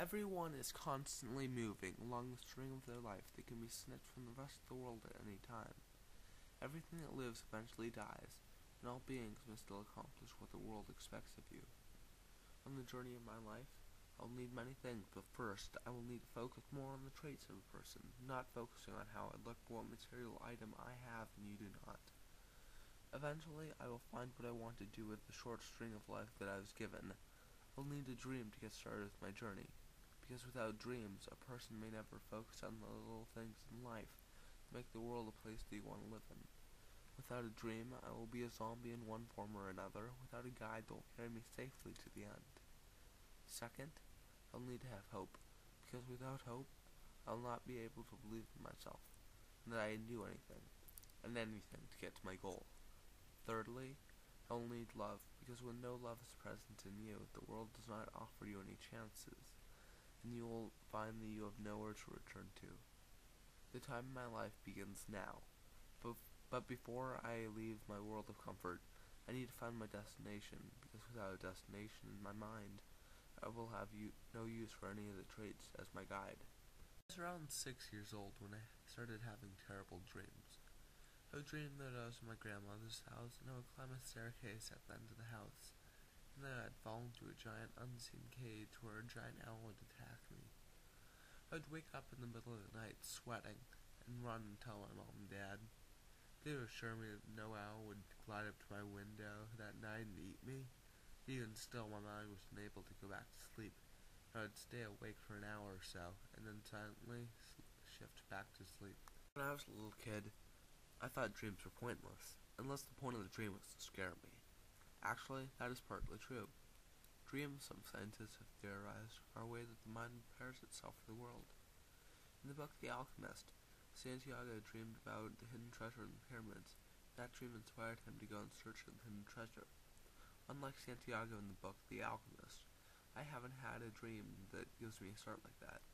Everyone is constantly moving along the string of their life that can be snatched from the rest of the world at any time. Everything that lives eventually dies, and all beings may still accomplish what the world expects of you. On the journey of my life, I will need many things, but first I will need to focus more on the traits of a person, not focusing on how I look or what material item I have and you do not. Eventually, I will find what I want to do with the short string of life that I was given. I'll need a dream to get started with my journey, because without dreams, a person may never focus on the little things in life that make the world a place that you want to live in. Without a dream, I will be a zombie in one form or another, without a guide that will carry me safely to the end. Second, I'll need to have hope, because without hope, I'll not be able to believe in myself, and that I can do anything, and anything to get to my goal. Thirdly, I'll need love, because when no love is present in you, the world does not offer you any chances, and you will find that you have nowhere to return to. The time of my life begins now, but before I leave my world of comfort, I need to find my destination, because without a destination in my mind, I will have no use for any of the traits as my guide. I was around 6 years old when I started having terrible dreams. I would dream that I was in my grandmother's house, and I would climb a staircase at the end of the house, and then I'd fall into a giant unseen cage where a giant owl would attack me. I would wake up in the middle of the night sweating, and run and tell my mom and dad. They would assure me that no owl would glide up to my window that night and eat me. Even still, my mind was unable to go back to sleep. I would stay awake for an hour or so, and then silently shift back to sleep. When I was a little kid, I thought dreams were pointless, unless the point of the dream was to scare me. Actually, that is partly true. Dreams, some scientists have theorized, are a way that the mind prepares itself for the world. In the book The Alchemist, Santiago dreamed about the hidden treasure in the pyramids. That dream inspired him to go in search of the hidden treasure. Unlike Santiago in the book The Alchemist, I haven't had a dream that gives me a start like that.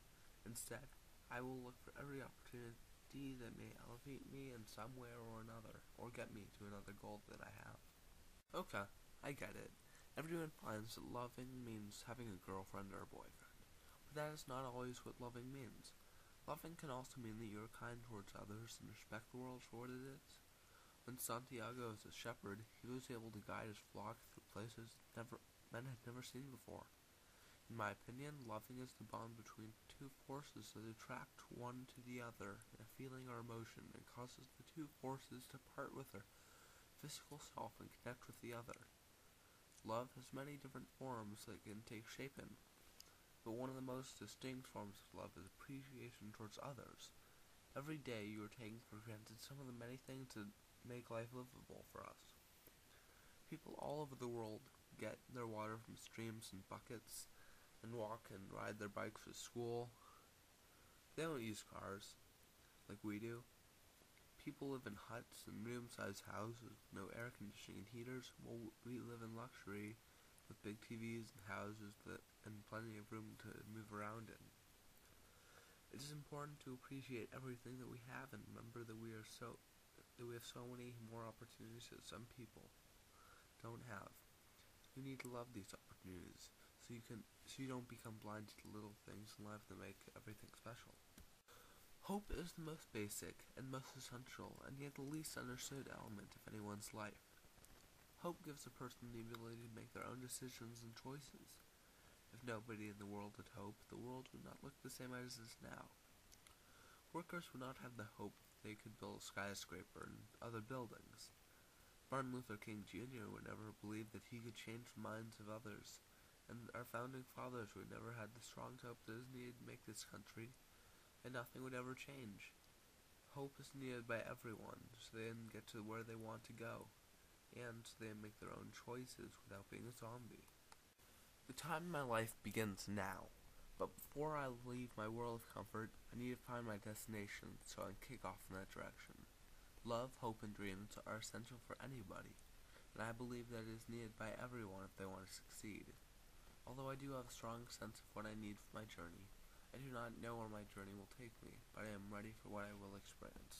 Instead, I will look for every opportunity that may elevate me in some way or another, or get me to another goal that I have. Okay, I get it. Everyone finds that loving means having a girlfriend or a boyfriend, but that is not always what loving means. Loving can also mean that you are kind towards others and respect the world for what it is. When Santiago was a shepherd, he was able to guide his flock through places men had never seen before. In my opinion, loving is the bond between two forces that attract one to the other in a feeling or emotion, and causes the two forces to part with their physical self and connect with the other. Love has many different forms that can take shape in, but one of the most distinct forms of love is appreciation towards others. Every day you are taking for granted some of the many things that make life livable for us. People all over the world get their water from streams and buckets, and walk and ride their bikes to school. They don't use cars like we do. People live in huts and medium-sized houses with no air conditioning and heaters, while we live in luxury with big TVs and houses and plenty of room to move around in. It is important to appreciate everything that we have and remember that we have so many more opportunities that some people don't have. You need to love these opportunities so you don't become blind to the little things in life that make everything special. Hope is the most basic and most essential and yet the least understood element of anyone's life. Hope gives a person the ability to make their own decisions and choices. If nobody in the world had hope, the world would not look the same as it is now. Workers would not have the hope that they could build a skyscraper and other buildings. Martin Luther King Jr. would never believe that he could change the minds of others, and our founding fathers would never had the strong hope that is needed to make this country, and nothing would ever change. Hope is needed by everyone, so they can get to where they want to go, and so they make their own choices without being a zombie. The time in my life begins now, but before I leave my world of comfort, I need to find my destination so I can kick off in that direction. Love, hope, and dreams are essential for anybody, and I believe that it is needed by everyone if they want to succeed. Although I do have a strong sense of what I need for my journey, I do not know where my journey will take me, but I am ready for what I will experience.